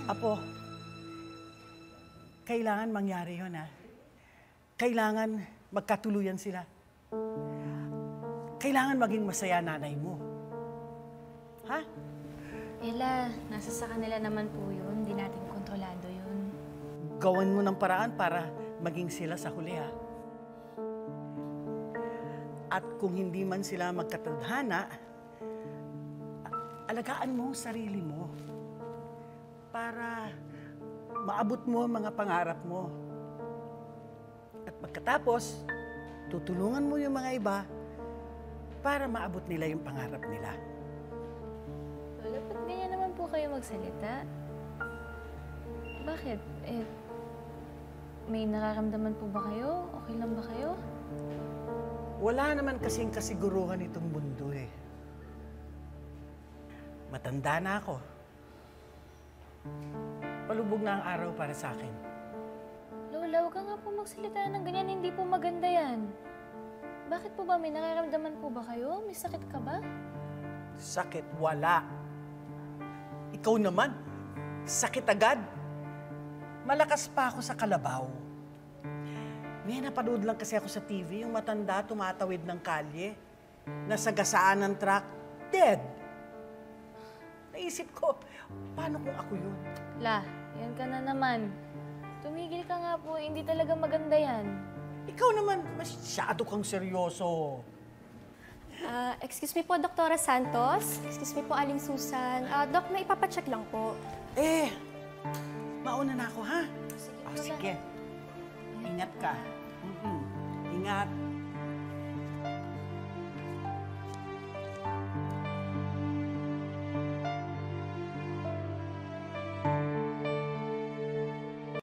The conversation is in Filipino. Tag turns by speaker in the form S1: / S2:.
S1: Apo, kailangan mangyari yun, ha? Kailangan magkatuluyan sila. Kailangan maging masaya nanay mo. Ha?
S2: Ella, nasa sa kanila naman po yun. Hindi natin kontrolado yun.
S1: Gawan mo ng paraan para maging sila sa huli, ha? At kung hindi man sila magkatadhana, alagaan mo ang sarili mo para maabot mo ang mga pangarap mo. At pagkatapos, tutulungan mo yung mga iba para maabot nila yung pangarap nila.
S2: Lola, ba't ganyan naman po kayo magsalita? Bakit? May nararamdaman po ba kayo? Okay lang ba kayo?
S1: Wala naman kasing kasiguruhan itong mundo eh. Matanda na ako. Palubog na ang araw para sa akin.
S2: Lola, huwag ka nga po magsalita ng ganyan. Hindi po maganda yan. Bakit po ba? May nararamdaman po ba kayo? May sakit ka ba?
S1: Sakit, wala. Ikaw naman, sakit agad. Malakas pa ako sa kalabaw. May napanood lang kasi ako sa TV, yung matanda tumatawid ng kalye, nasagasaan ng truck, dead. Naisip ko, paano kung ako yun?
S2: La, yan ka na naman. Tumigil ka nga po. Hindi talaga maganda yan.
S1: Ikaw naman, masyado kang seryoso.
S3: Excuse me po, Doktora Santos. Excuse me po, Aling Susan. Dok, may ipapacheck lang po.
S1: Mauna na ako, ha?
S2: Sige,
S1: Sige. Ingat ka. Ingat.